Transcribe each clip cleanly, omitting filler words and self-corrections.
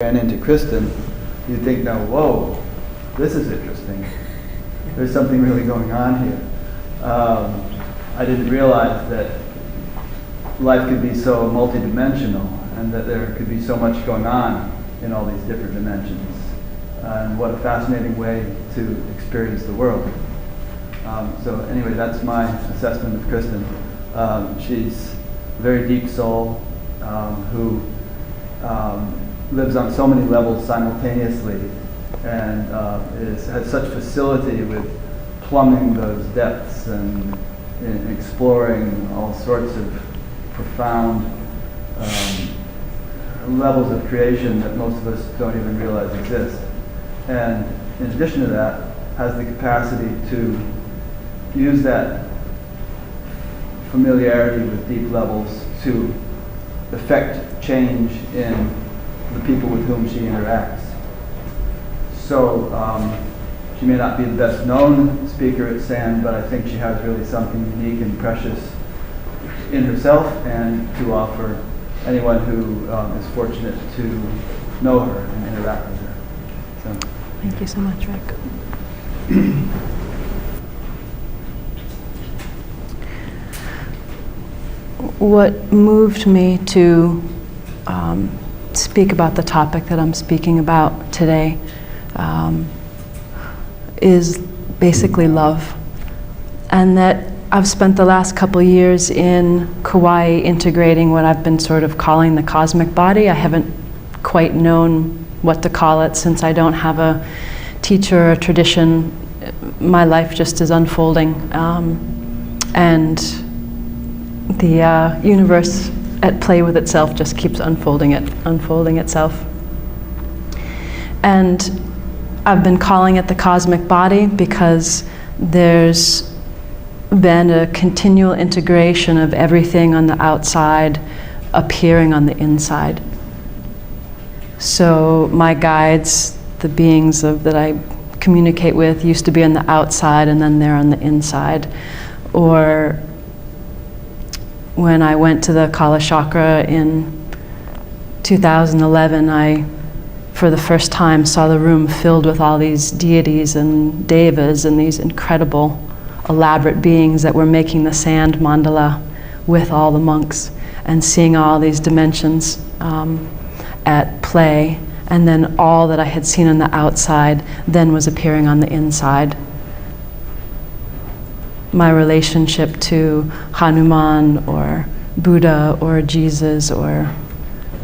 ran into Kristen, you'd think, now, whoa, this is interesting. There's something really going on here. I didn't realize that life could be so multidimensional and that there could be so much going on in all these different dimensions. And what a fascinating way to experience the world. So anyway, that's my assessment of Kristen. She's a very deep soul who lives on so many levels simultaneously and has such facility with plumbing those depths and exploring all sorts of profound levels of creation that most of us don't even realize exist. And in addition to that, has the capacity to use that familiarity with deep levels to affect change in the people with whom she interacts. So she may not be the best known speaker at SAN, but I think she has really something unique and precious in herself and to offer anyone who is fortunate to know her and interact with her. So. Thank you so much, Rick. What moved me to speak about the topic that I'm speaking about today is basically love. And that I've spent the last couple years in Kauai integrating what I've been sort of calling the cosmic body. I haven't quite known what to call it since I don't have a teacher or a tradition. My life just is unfolding. And the universe at play with itself just keeps unfolding itself. And I've been calling it the cosmic body because there's been a continual integration of everything on the outside appearing on the inside. So my guides, the beings that I communicate with, used to be on the outside and then they're on the inside. Or when I went to the Kala Chakra in 2011, I, for the first time, saw the room filled with all these deities and devas and these incredible, elaborate beings that were making the sand mandala with all the monks, and seeing all these dimensions at play. And then all that I had seen on the outside then was appearing on the inside. My relationship to Hanuman or Buddha or Jesus or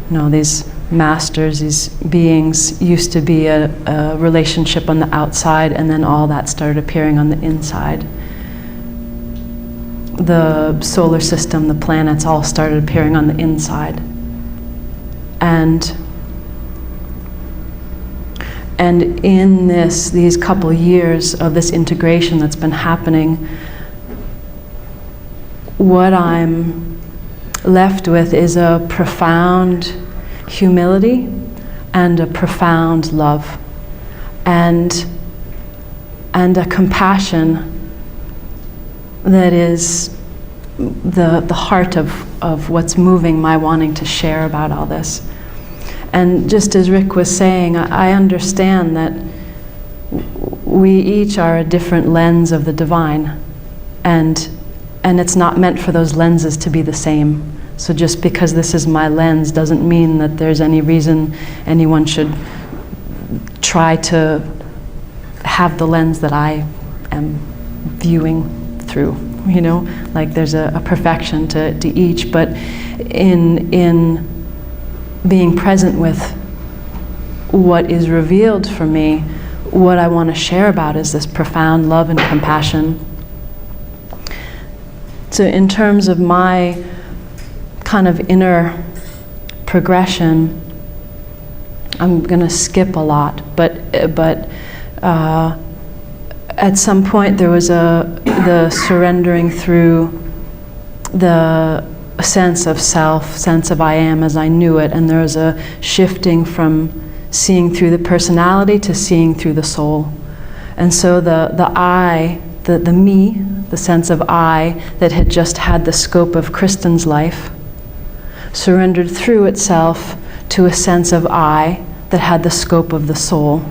these masters, these beings, used to be a relationship on the outside, and then all that started appearing on the inside. The solar system, the planets, all started appearing on the inside. And in these couple years of this integration that's been happening, what I'm left with is a profound humility and a profound love and a compassion that is the heart of what's moving my wanting to share about all this. And just as Rick was saying, I understand that we each are a different lens of the divine, and it's not meant for those lenses to be the same. So just because this is my lens doesn't mean that there's any reason anyone should try to have the lens that I am viewing through, like there's a perfection to each, but in being present with what is revealed for me, what I want to share about is this profound love and compassion. So in terms of my kind of inner progression, I'm going to skip a lot, but at some point there was the surrendering through the sense of self, sense of I am as I knew it, and there was a shifting from seeing through the personality to seeing through the soul. And so the I, the me, the sense of I that had just had the scope of Kristen's life, surrendered through itself to a sense of I that had the scope of the soul.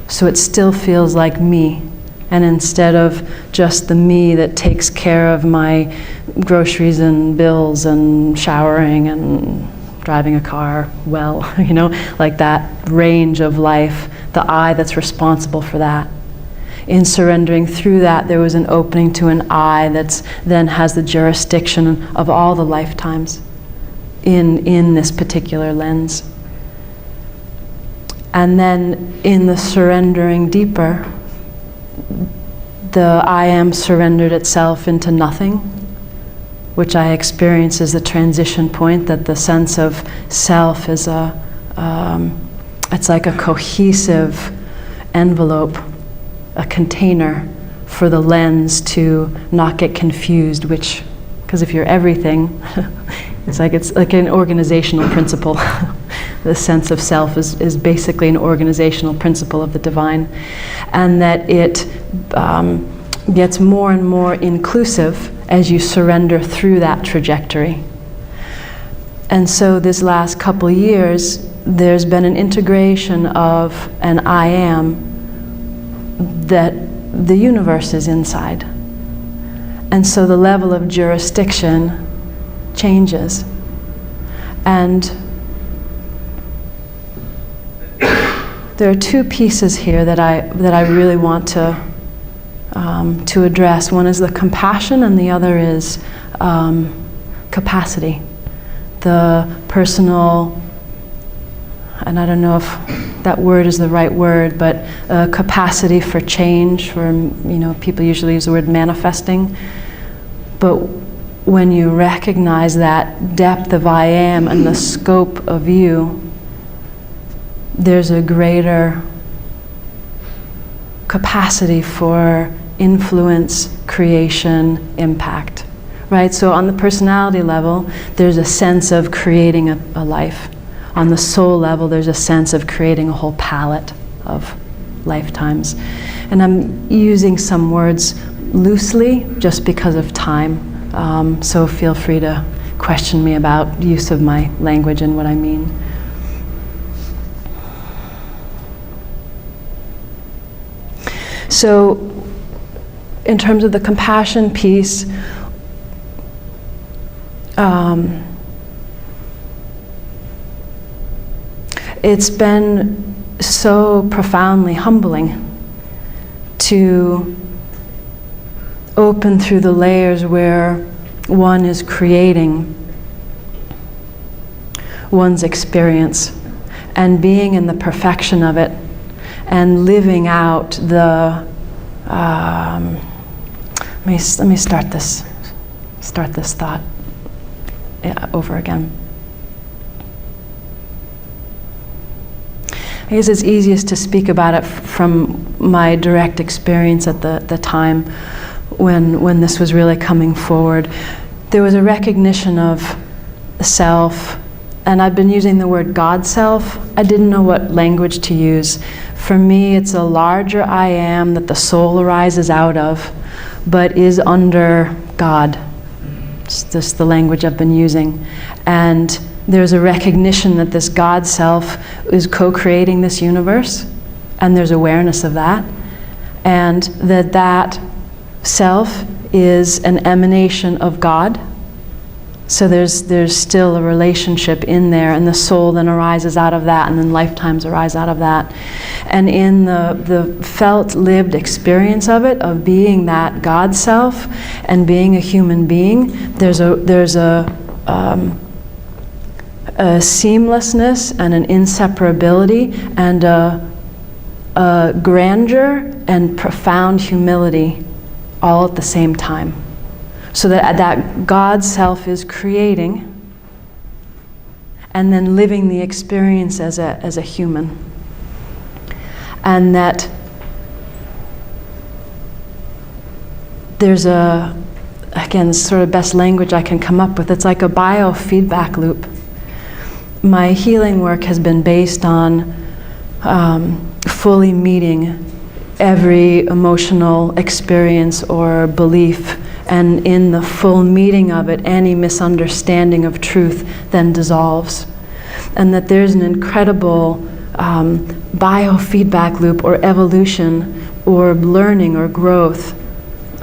So it still feels like me. And instead of just the me that takes care of my groceries and bills and showering and driving a car well, like that range of life, the I that's responsible for that. In surrendering through that, there was an opening to an I that's then has the jurisdiction of all the lifetimes in this particular lens. And then in the surrendering deeper, the I am surrendered itself into nothing, which I experience as the transition point, that the sense of self is it's like a cohesive envelope, a container for the lens to not get confused, because if you're everything, it's like an organizational principle. The sense of self is basically an organizational principle of the divine, and that it gets more and more inclusive as you surrender through that trajectory. And so this last couple years, there's been an integration of an I am that the universe is inside. And so the level of jurisdiction changes. And there are two pieces here that I really want to address. One is the compassion, and the other is capacity. The personal, and I don't know if that word is the right word, but capacity for change, people usually use the word manifesting. But when you recognize that depth of I am and the scope of you, there's a greater capacity for influence, creation, impact, right? So on the personality level, there's a sense of creating a life. On the soul level, there's a sense of creating a whole palette of lifetimes. And I'm using some words loosely just because of time. So feel free to question me about use of my language and what I mean. So in terms of the compassion piece, it's been so profoundly humbling to open through the layers where one is creating one's experience and being in the perfection of it and living out the let me start this thought over again. I guess it's easiest to speak about it from my direct experience at the time when this was really coming forward. There was a recognition of self, and I've been using the word God self. I didn't know what language to use. For me, it's a larger I am that the soul arises out of, but is under God. It's just the language I've been using. And there's a recognition that this God self is co-creating this universe, and there's awareness of that, and that self is an emanation of God. So there's still a relationship in there, and the soul then arises out of that, and then lifetimes arise out of that. And in the felt, lived experience of it, of being that God self and being a human being, there's a seamlessness and an inseparability and a grandeur and profound humility all at the same time. So that God self is creating and then living the experience as a human. And that there's again, sort of best language I can come up with, it's like a biofeedback loop. My healing work has been based on fully meeting every emotional experience or belief, and in the full meeting of it, any misunderstanding of truth then dissolves. and that there's an incredible biofeedback loop or evolution or learning or growth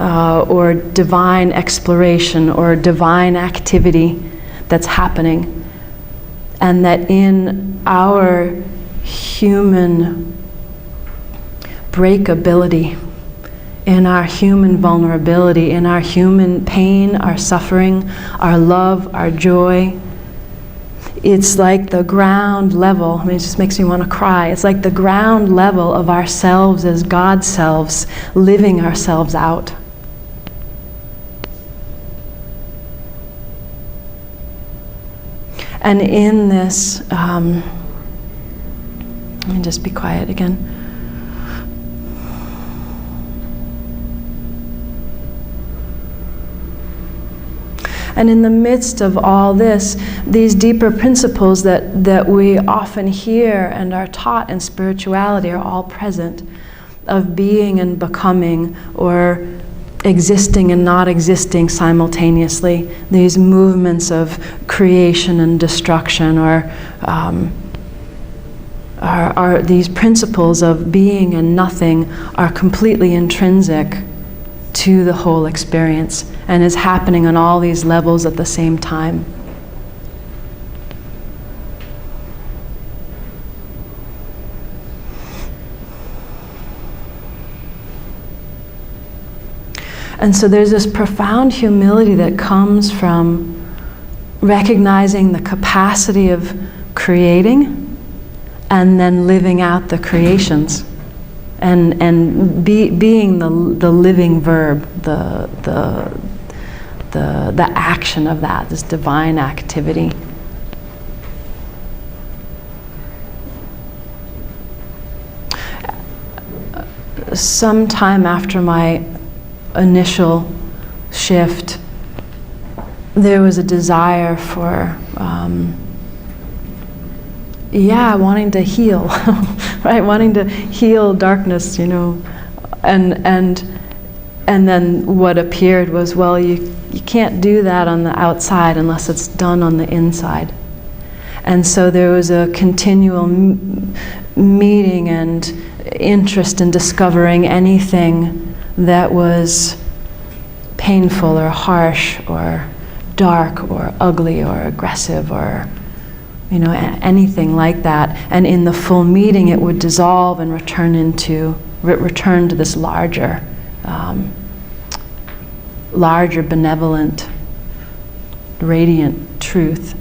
or divine exploration or divine activity that's happening, and that in our human breakability, in our human vulnerability, in our human pain, our suffering, our love, our joy, it's like the ground level. I mean, it just makes me want to cry. It's like the ground level of ourselves as God selves, living ourselves out. And in this, let me just be quiet again. And in the midst of all this, these deeper principles that we often hear and are taught in spirituality are all present, of being and becoming, or existing and not existing simultaneously. These movements of creation and destruction, or are these principles of being and nothing, are completely intrinsic to the whole experience and is happening on all these levels at the same time. And so there's this profound humility that comes from recognizing the capacity of creating and then living out the creations. And being the living verb, the action of that, this divine activity. Sometime after my initial shift, there was a desire for wanting to heal, right? Wanting to heal darkness, and then what appeared was, well, you can't do that on the outside unless it's done on the inside. And so there was a continual meeting and interest in discovering anything that was painful or harsh or dark or ugly or aggressive or anything like that. And in the full meeting, it would dissolve and return to this larger benevolent, radiant truth.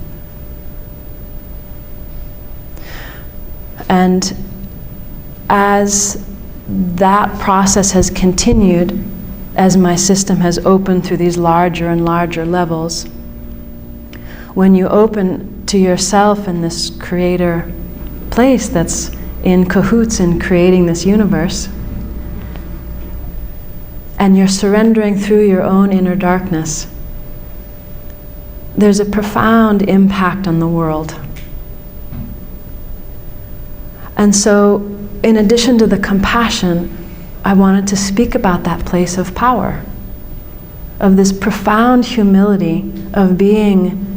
And as that process has continued, as my system has opened through these larger and larger levels, when you open to yourself in this creator place that's in cahoots in creating this universe, and you're surrendering through your own inner darkness, there's a profound impact on the world. And so, in addition to the compassion, I wanted to speak about that place of power, of this profound humility of being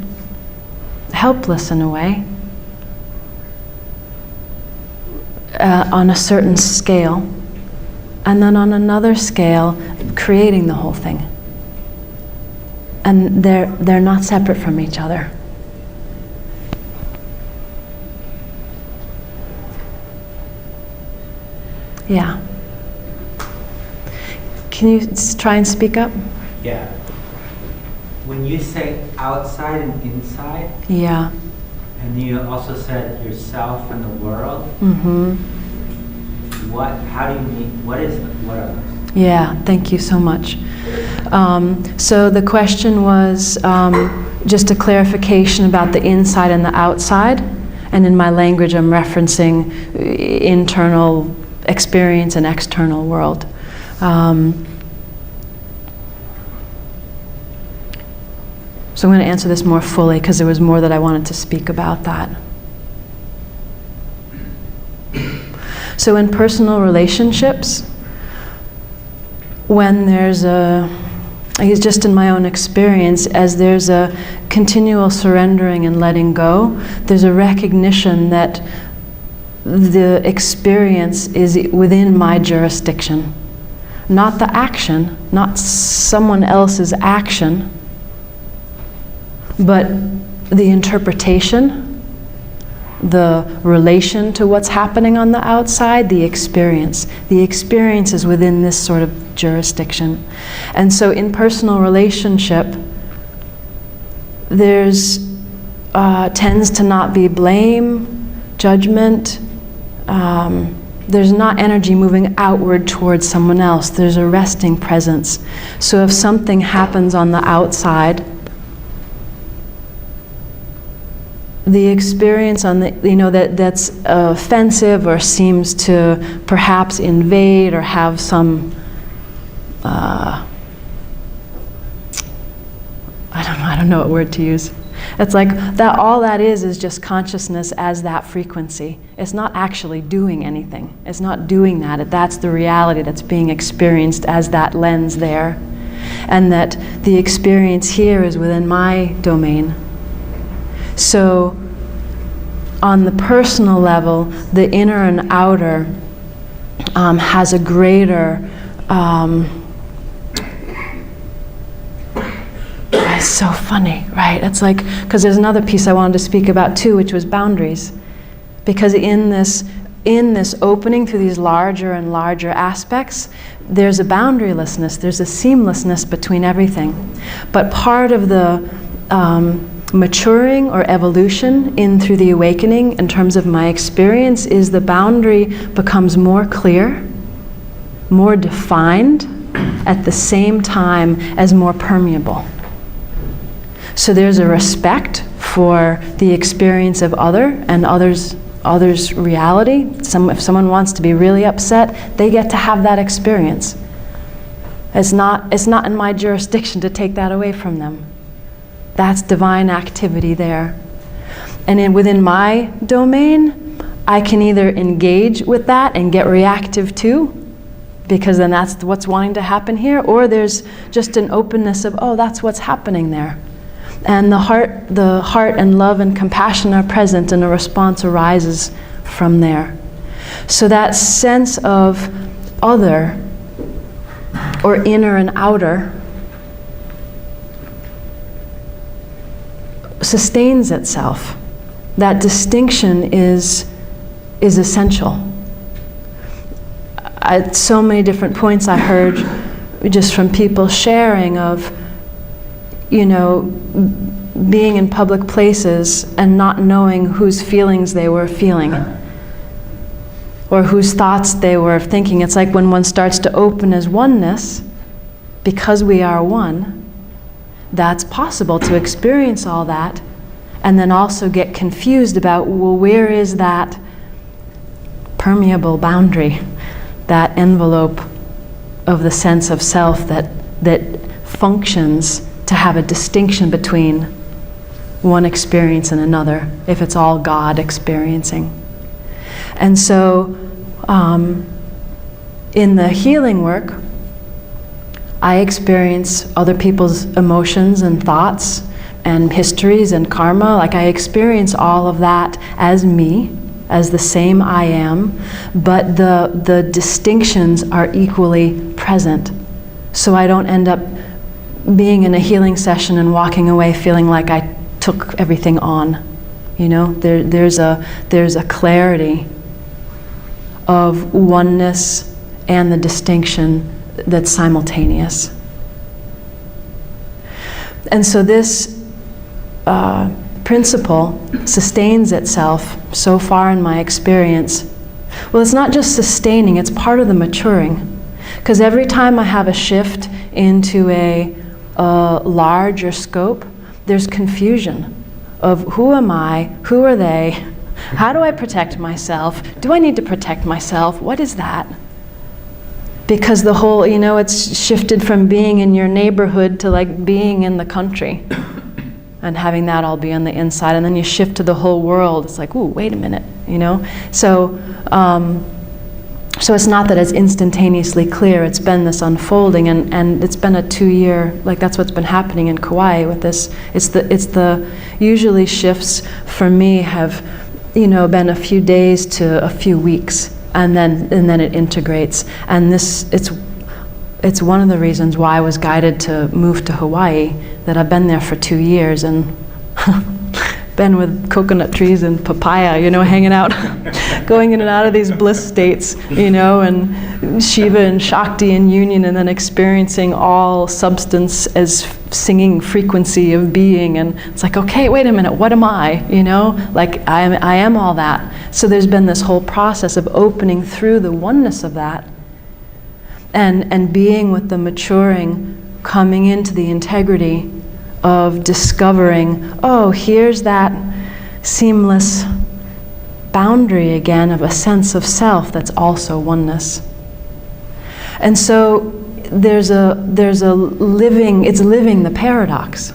helpless in a way, on a certain scale, and then on another scale, creating the whole thing. And they're not separate from each other. Yeah. Can you try and speak up? Yeah. When you say outside and inside, yeah, and you also said yourself and the world, mm-hmm. How do you mean, what are those? Yeah, thank you so much. So the question was just a clarification about the inside and the outside, and in my language I'm referencing internal experience and external world. So I'm going to answer this more fully because there was more that I wanted to speak about that. So in personal relationships, when there's a It's just in my own experience, as there's a continual surrendering and letting go, there's a recognition that the experience is within my jurisdiction. Not the action, not someone else's action, but the interpretation, the relation to what's happening on the outside, the experience. The experience is within this sort of jurisdiction. And so in personal relationship, there's tends to not be blame, judgment. There's not energy moving outward towards someone else. There's a resting presence. So if something happens on the outside, the experience on the, that's offensive or seems to perhaps invade or have some, I don't know what word to use. It's like that. All that is just consciousness as that frequency. It's not actually doing anything. It's not doing that. That's the reality that's being experienced as that lens there, and that the experience here is within my domain. So, on the personal level, the inner and outer has a greater. It's so funny, right? It's like, because there's another piece I wanted to speak about too, which was boundaries. Because in this opening through these larger and larger aspects, there's a boundarylessness, there's a seamlessness between everything. But part of the maturing or evolution in through the awakening, in terms of my experience, is the boundary becomes more clear, more defined, at the same time as more permeable. So there's a respect for the experience of other and others' reality. If someone wants to be really upset, they get to have that experience. It's not in my jurisdiction to take that away from them. That's divine activity there. And within my domain, I can either engage with that and get reactive too, because then that's what's wanting to happen here, or there's just an openness of, oh, that's what's happening there. And the heart and love and compassion are present, and a response arises from there. So that sense of other, or inner and outer, sustains itself. That distinction is essential. At so many different points I heard just from people sharing of, being in public places and not knowing whose feelings they were feeling or whose thoughts they were thinking. It's like when one starts to open as oneness, because we are one, that's possible to experience all that and then also get confused about, well, where is that permeable boundary, that envelope of the sense of self that functions to have a distinction between one experience and another, if it's all God experiencing. And so, in the healing work, I experience other people's emotions and thoughts and histories and karma. Like, I experience all of that as me, as the same I am, but the distinctions are equally present. So I don't end up being in a healing session and walking away feeling like I took everything on. There's a clarity of oneness and the distinction that's simultaneous. And so this principle sustains itself so far in my experience. Well, it's not just sustaining, it's part of the maturing. Because every time I have a shift into a larger scope, there's confusion of who am I, who are they, how do I protect myself, do I need to protect myself, what is that? Because the whole, it's shifted from being in your neighborhood to like being in the country and having that all be on the inside, and then you shift to the whole world. It's like, ooh, wait a minute, So So it's not that it's instantaneously clear, it's been this unfolding, and it's been a 2-year, like that's what's been happening in Kauai with this. It's the usually shifts for me have, been a few days to a few weeks, and then it integrates. And it's one of the reasons why I was guided to move to Hawaii, that I've been there for 2 years and been with coconut trees and papaya, hanging out, going in and out of these bliss states, and Shiva and Shakti in union, and then experiencing all substance as singing frequency of being. And it's like, okay, wait a minute, what am I? Like I am all that. So there's been this whole process of opening through the oneness of that, and being with the maturing, coming into the integrity of discovering, oh, here's that seamless boundary again of a sense of self that's also oneness. And so there's a living, it's living the paradox.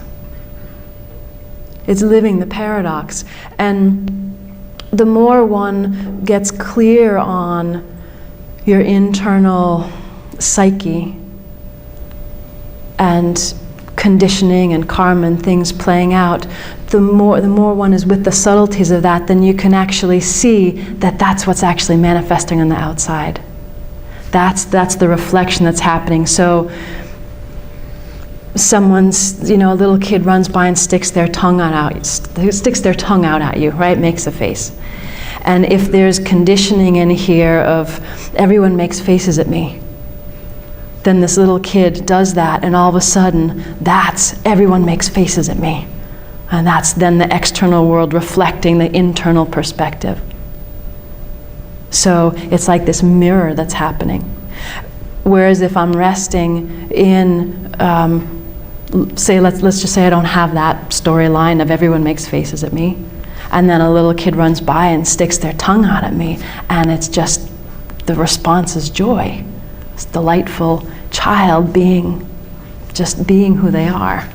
It's living the paradox. And the more one gets clear on your internal psyche and conditioning and karma and things playing out, the more one is with the subtleties of that, then you can actually see that that's what's actually manifesting on the outside. That's the reflection that's happening. So someone's, a little kid runs by and sticks their tongue out at you, right? Makes a face. And if there's conditioning in here of everyone makes faces at me, then this little kid does that, and all of a sudden, that's everyone makes faces at me. And that's then the external world reflecting the internal perspective. So it's like this mirror that's happening. Whereas if I'm resting in, say, let's just say I don't have that storyline of everyone makes faces at me, and then a little kid runs by and sticks their tongue out at me, and it's just, the response is joy. It's delightful child being who they are.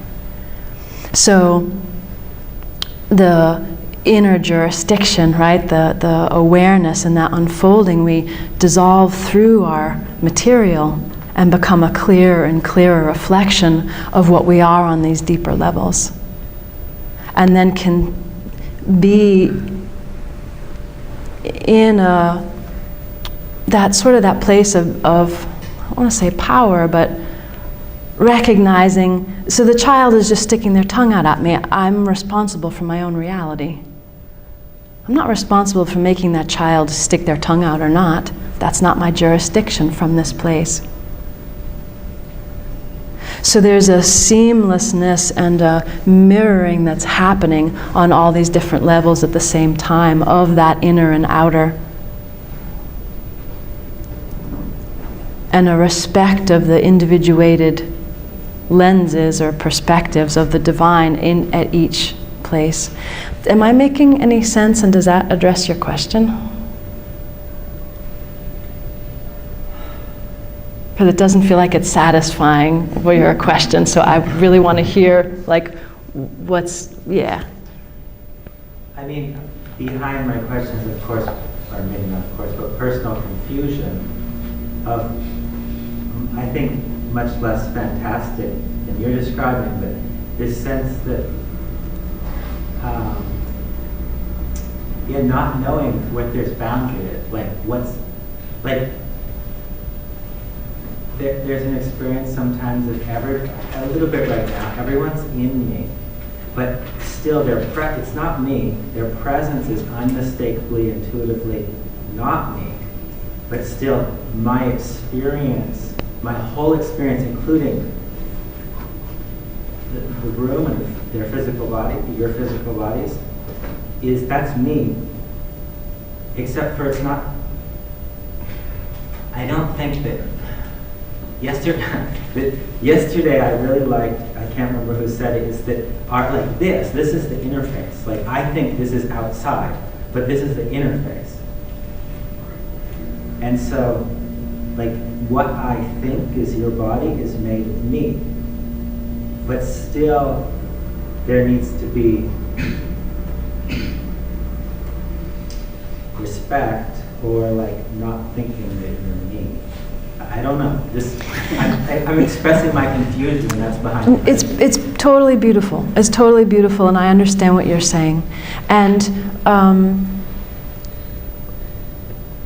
So the inner jurisdiction, right, the awareness and that unfolding, we dissolve through our material and become a clearer and clearer reflection of what we are on these deeper levels. And then can be in that place of I don't want to say power, but recognizing, so the child is just sticking their tongue out at me. I'm responsible for my own reality. I'm not responsible for making that child stick their tongue out or not. That's not my jurisdiction from this place. So there's a seamlessness and a mirroring that's happening on all these different levels at the same time of that inner and outer. And a respect of the individuated lenses or perspectives of the divine at each place. Am I making any sense, and does that address your question? Because it doesn't feel like it's satisfying for your question, so I really want to hear, yeah. I mean, behind my questions, of course, or maybe not of course, but personal confusion of, I think, much less fantastic than you're describing, but this sense that, not knowing what there's boundary is, there's an experience sometimes of a little bit right now, everyone's in me, but still it's not me, their presence is unmistakably, intuitively not me, but still my experience, my whole experience, including the room and their physical body, your physical bodies, that's me. Except for it's not, I don't think that, yesterday I really liked, I can't remember who said it, is that this is the interface. Like, I think this is outside, but this is the interface. And so, what I think is your body is made of me. But still, there needs to be respect or like not thinking that you're me. I don't know. I'm expressing my confusion, and that's behind it. It's totally beautiful. It's totally beautiful, and I understand what you're saying. And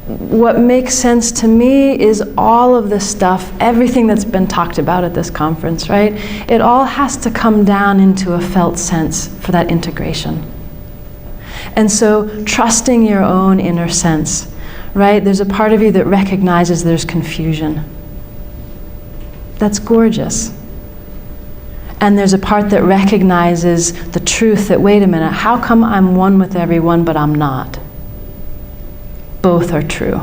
what makes sense to me is all of this stuff, everything that's been talked about at this conference, right? It all has to come down into a felt sense for that integration. And so trusting your own inner sense, right? There's a part of you that recognizes there's confusion. That's gorgeous. And there's a part that recognizes the truth that, wait a minute, how come I'm one with everyone but I'm not? Both are true.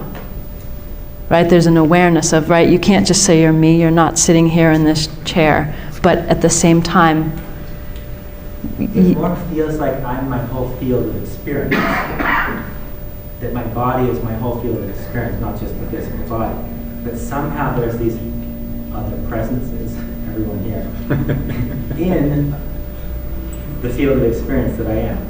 Right? There's an awareness of, right, you can't just say you're me, you're not sitting here in this chair, but at the same time, it more feels like I'm my whole field of experience. That my body is my whole field of experience, not just the physical body. But somehow there's these other presences, everyone here, in the field of experience that I am.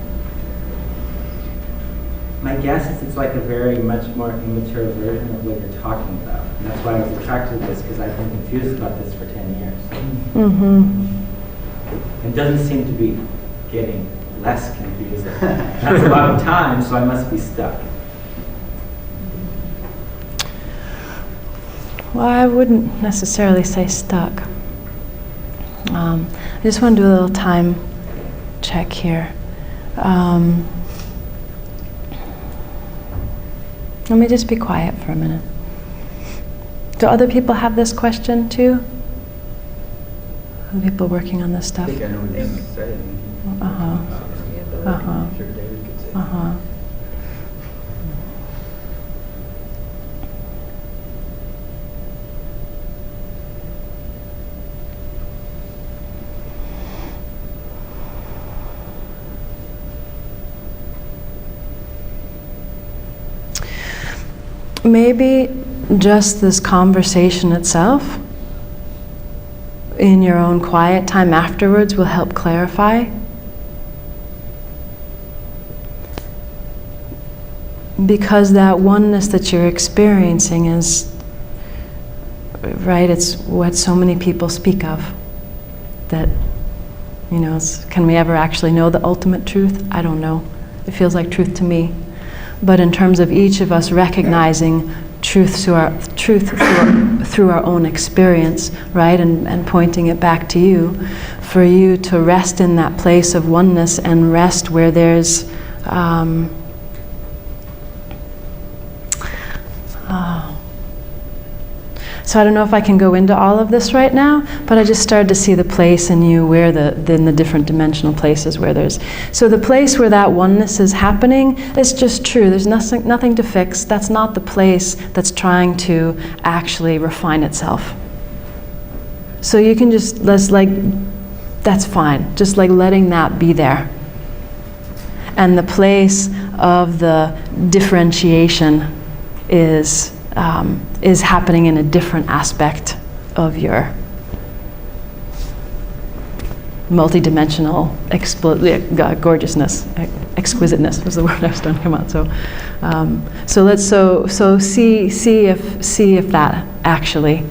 My guess is it's like a very much more immature version of what you're talking about. And that's why I was attracted to this, because I've been confused about this for 10 years. Mm-hmm. It doesn't seem to be getting less confusing. That's a lot of time, so I must be stuck. Well, I wouldn't necessarily say stuck. I just want to do a little time check here. Let me just be quiet for a minute. Do other people have this question too? Other people working on this stuff? I think I know what you're saying. Uh-huh. Uh-huh. I'm sure David could say. Uh-huh. Maybe just this conversation itself, in your own quiet time afterwards, will help clarify. Because that oneness that you're experiencing is, right, it's what so many people speak of. That, you know, can we ever actually know the ultimate truth? I don't know. It feels like truth to me. But in terms of each of us recognizing truth through our own experience, right, and pointing it back to you, for you to rest in that place of oneness and rest where there's so I don't know if I can go into all of this right now, but I just started to see the place in you where in the different dimensional places where there's... So the place where that oneness is happening is just true. There's nothing to fix. That's not the place that's trying to actually refine itself. So you can just, that's fine. Just like letting that be there. And the place of the differentiation is happening in a different aspect of your multidimensional gorgeousness, exquisiteness was the word I was trying to come out. So see if that actually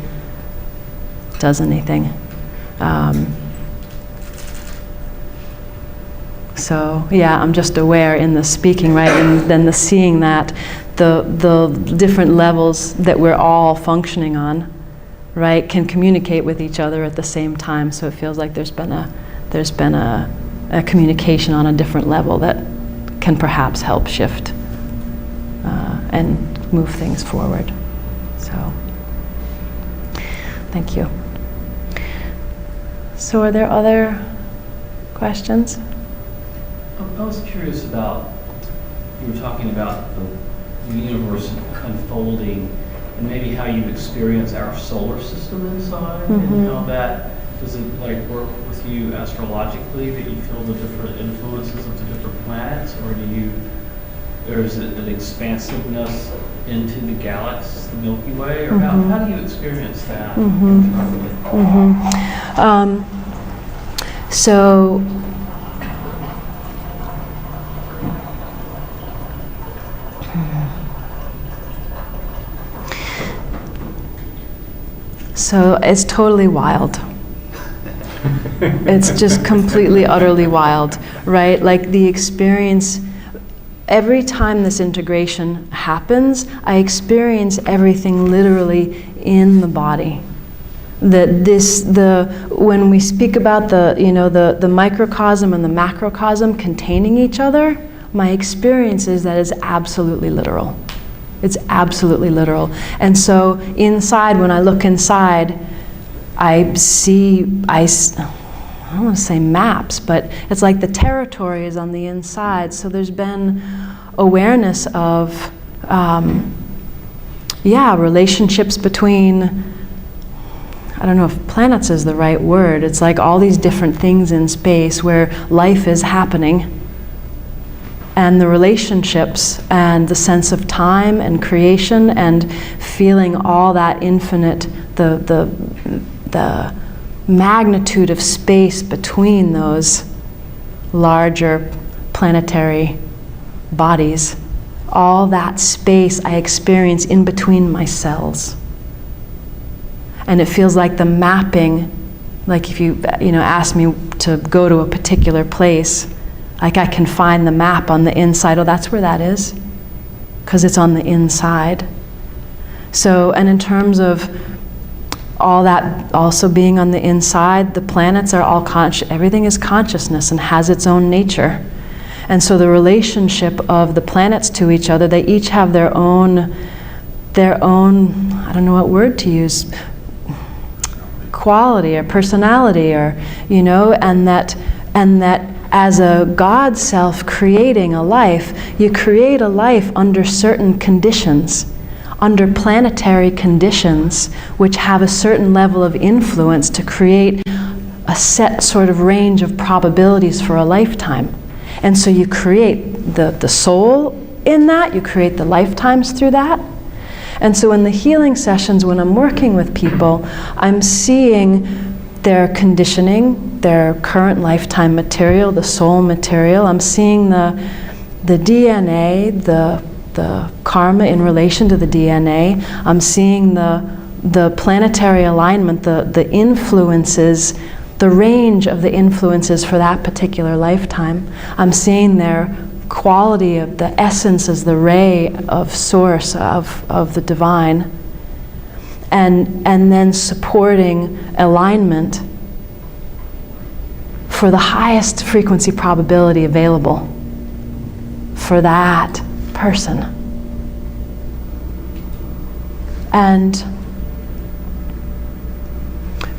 does anything. So yeah, I'm just aware in the speaking, right, and then the seeing that the different levels that we're all functioning on, right, can communicate with each other at the same time. So it feels like there's been a communication on a different level that can perhaps help shift and move things forward. So thank you. So are there other questions? I was curious about, you were talking about the universe unfolding and maybe how you experience our solar system inside, and how that, does it like work with you astrologically, that you feel the different influences of the different planets, or is it an expansiveness into the galaxy, the Milky Way, or how do you experience that? So So it's totally wild. It's just completely, utterly wild, right? Like the experience, every time this integration happens, I experience everything literally in the body. When we speak about the microcosm and the macrocosm containing each other, my experience is that it's absolutely literal. It's absolutely literal. And so inside, when I look inside, I don't want to say maps, but it's like the territory is on the inside. So there's been awareness of, relationships between, I don't know if planets is the right word. It's like all these different things in space where life is happening. And the relationships and the sense of time and creation and feeling all that infinite, the magnitude of space between those larger planetary bodies, all that space I experience in between my cells. And it feels like the mapping, like if you ask me to go to a particular place, like I can find the map on the inside. Oh, that's where that is, because it's on the inside. So, and in terms of all that also being on the inside, the planets are all everything is consciousness and has its own nature. And so the relationship of the planets to each other, they each have their own, I don't know what word to use, quality or personality, or, and that as a God self creating a life, you create a life under certain conditions, under planetary conditions, which have a certain level of influence to create a set sort of range of probabilities for a lifetime. And so you create the soul in that, you create the lifetimes through that. And so in the healing sessions, when I'm working with people, I'm seeing their conditioning, their current lifetime material, the soul material. I'm seeing the DNA, the karma in relation to the DNA. I'm seeing the planetary alignment, the influences, the range of the influences for that particular lifetime. I'm seeing their quality of the essence as the ray of source of the divine. And then supporting alignment for the highest frequency probability available for that person. And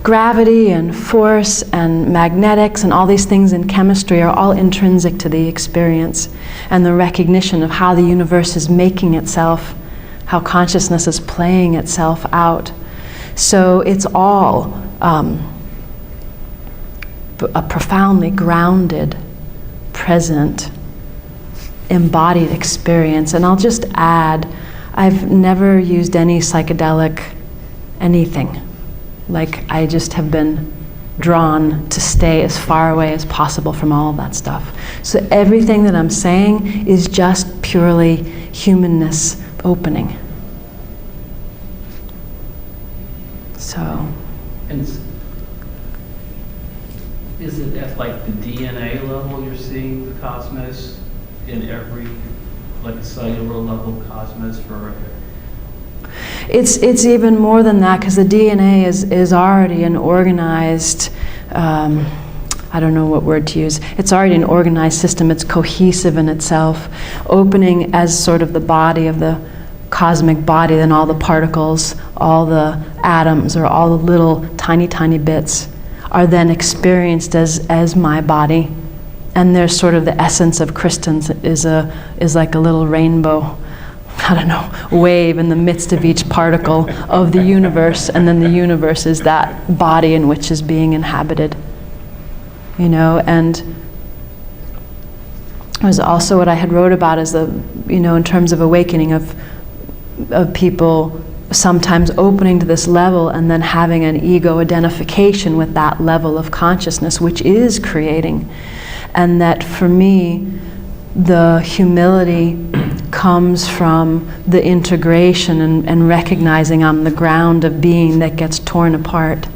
gravity and force and magnetics and all these things in chemistry are all intrinsic to the experience and the recognition of how the universe is making itself, how consciousness is playing itself out. So it's all a profoundly grounded, present, embodied experience. And I'll just add, I've never used any psychedelic anything. Like, I just have been drawn to stay as far away as possible from all of that stuff. So everything that I'm saying is just purely humanness opening. So. And is it at like the DNA level you're seeing the cosmos in every, like a cellular level cosmos for? It's even more than that, because the DNA is already an organized, I don't know what word to use. It's already an organized system. It's cohesive in itself, opening as sort of the body of the cosmic body. Then all the particles, all the atoms, or all the little tiny, tiny bits are then experienced as my body. And there's sort of the essence of Kristen is like a little rainbow, I don't know, wave in the midst of each particle of the universe, and then the universe is that body in which is being inhabited. And it was also what I had wrote about as in terms of awakening of people sometimes opening to this level and then having an ego identification with that level of consciousness, which is creating. And that for me, the humility comes from the integration and recognizing I'm the ground of being that gets torn apart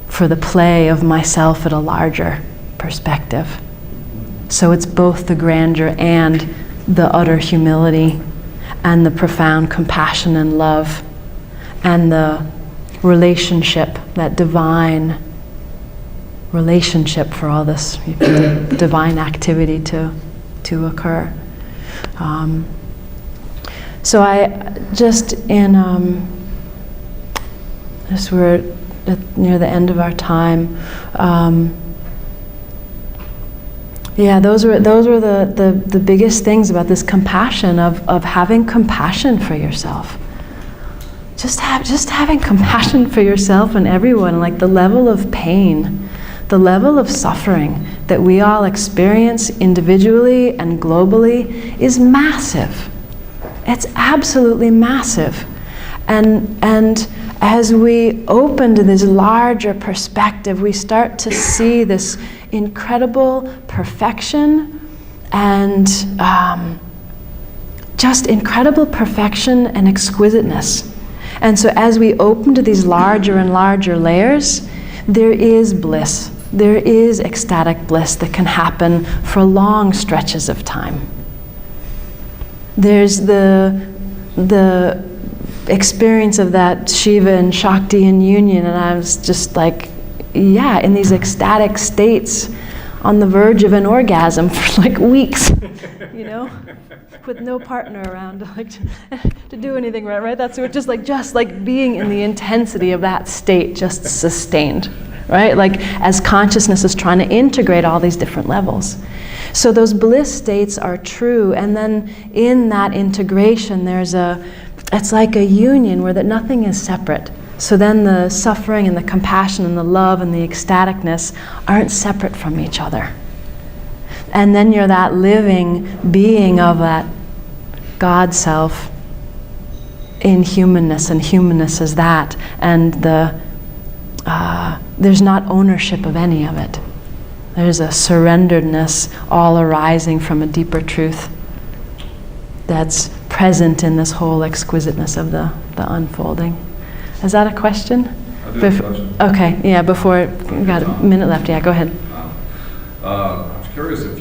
for the play of myself at a larger perspective. So it's both the grandeur and the utter humility and the profound compassion and love and the relationship, that divine relationship for all this divine activity to occur. So I just as we're near the end of our time, those were the biggest things about this compassion of having compassion for yourself. Just having compassion for yourself and everyone, like the level of pain, the level of suffering that we all experience individually and globally is massive. It's absolutely massive. And as we open to this larger perspective, we start to see this incredible perfection and just incredible perfection and exquisiteness. And so as we open to these larger and larger layers, there is bliss. There is ecstatic bliss that can happen for long stretches of time. There's the experience of that Shiva and Shakti in union, and I was just like, in these ecstatic states on the verge of an orgasm for like weeks, with no partner around to do anything right? That's just like being in the intensity of that state, just sustained, right? Like as consciousness is trying to integrate all these different levels. So those bliss states are true, and then in that integration it's like a union where that nothing is separate. So then the suffering and the compassion and the love and the ecstaticness aren't separate from each other. And then you're that living being of that God self in humanness, and humanness is that. And there's not ownership of any of it. There's a surrenderedness all arising from a deeper truth that's present in this whole exquisiteness of the unfolding. Is that a question? I do have a question. Okay, yeah, before, we got a minute left, yeah, go ahead. I was curious if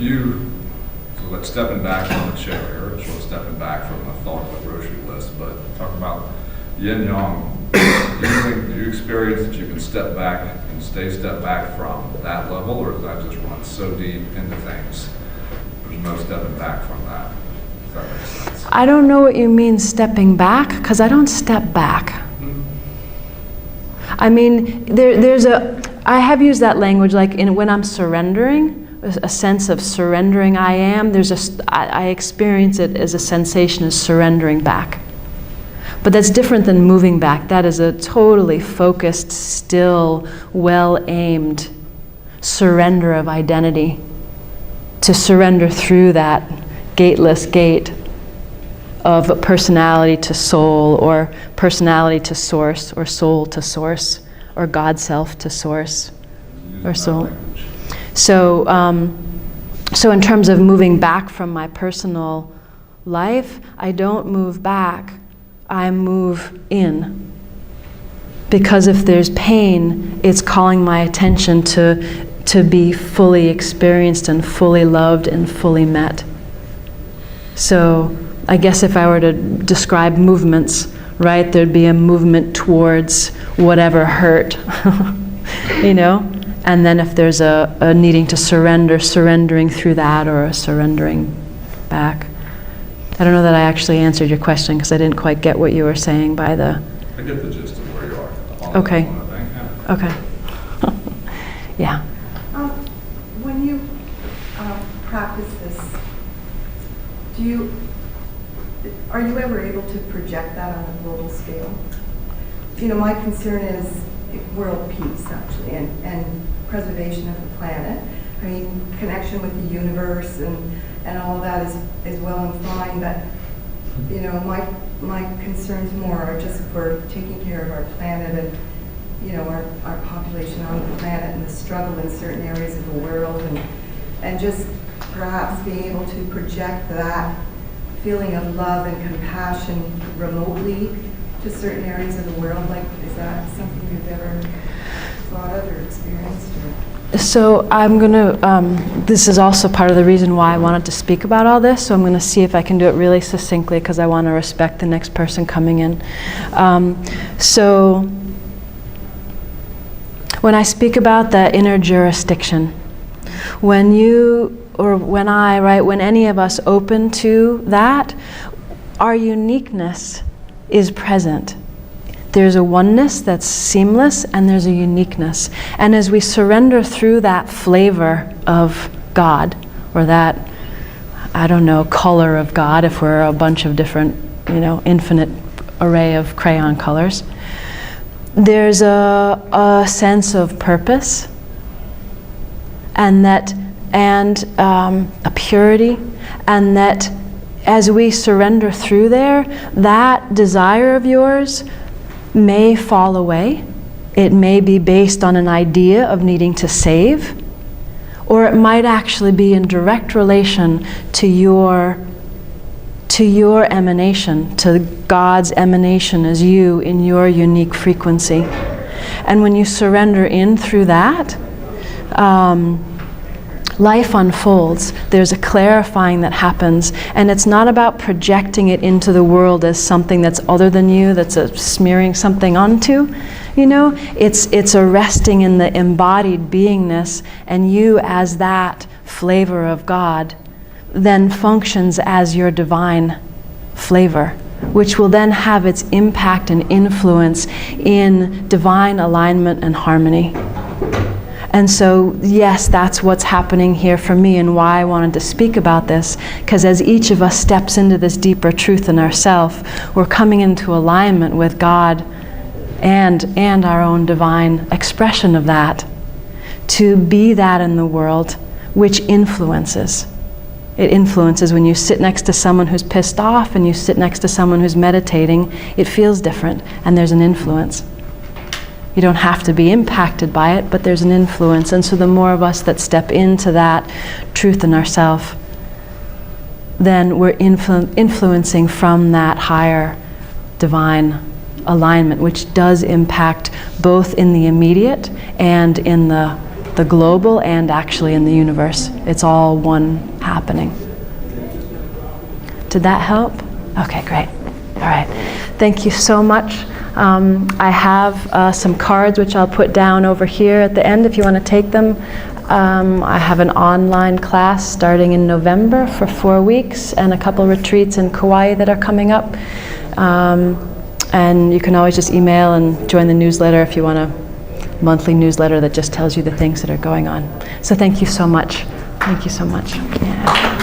let's stepping back from the chair here, sort of stepping back from the thought of the grocery list, but talking about yin yang, do you experience that you can step back and step back from that level, or does that just run so deep into things? There's no stepping back from that. Does that make sense? I don't know what you mean stepping back, because I don't step back. I mean, I have used that language like when I'm surrendering, a sense of surrendering I am, I experience it as a sensation of surrendering back. But that's different than moving back. That is a totally focused, still, well-aimed surrender of identity. To surrender through that gateless gate of personality to soul, or personality to source, or soul to source, or God self to source, or soul. So in terms of moving back from my personal life, I don't move back, I move in. Because if there's pain, it's calling my attention to be fully experienced and fully loved and fully met. So I guess if I were to describe movements, right, there'd be a movement towards whatever hurt, and then if there's a needing to surrendering through that, or a surrendering back. I don't know that I actually answered your question, because I didn't quite get what you were saying by the... I get the gist of where you are. Okay. Okay. Yeah. When you practice this, are you ever able to project that on a global scale? My concern is world peace, actually, and preservation of the planet. I mean, connection with the universe and all of that is well and fine, but my concerns more are just for taking care of our planet and our population on the planet and the struggle in certain areas of the world, and just perhaps being able to project that feeling of love and compassion remotely to certain areas of the world? Like, is that something you've ever thought of or experienced? So I'm going to, this is also part of the reason why I wanted to speak about all this, so I'm going to see if I can do it really succinctly because I want to respect the next person coming in. So when I speak about the inner jurisdiction, when you, or when I, right, when any of us open to that, our uniqueness is present. There's a oneness that's seamless, and there's a uniqueness. And as we surrender through that flavor of God, or that, I don't know, color of God, if we're a bunch of different, infinite array of crayon colors, there's a sense of purpose, and a purity, and that as we surrender through there, that desire of yours may fall away. It may be based on an idea of needing to save, or it might actually be in direct relation to your emanation, to God's emanation as you in your unique frequency. And when you surrender in through that, life unfolds. There's a clarifying that happens, and it's not about projecting it into the world as something that's other than you, that's smearing something onto. It's a resting in the embodied beingness, and you as that flavor of God then functions as your divine flavor, which will then have its impact and influence in divine alignment and harmony. And so, yes, that's what's happening here for me, and why I wanted to speak about this, because as each of us steps into this deeper truth in ourself, we're coming into alignment with God and our own divine expression of that, to be that in the world, which influences. It influences when you sit next to someone who's pissed off and you sit next to someone who's meditating. It feels different, and there's an influence. You don't have to be impacted by it, but there's an influence. And so the more of us that step into that truth in ourselves, then we're influencing from that higher divine alignment, which does impact both in the immediate and in the global, and actually in the universe. It's all one happening. Did that help? Okay, great. All right. Thank you so much. I have some cards which I'll put down over here at the end if you want to take them. I have an online class starting in November for 4 weeks, and a couple retreats in Kauai that are coming up. And you can always just email and join the newsletter if you want a monthly newsletter that just tells you the things that are going on. So thank you so much. Thank you so much. Yeah.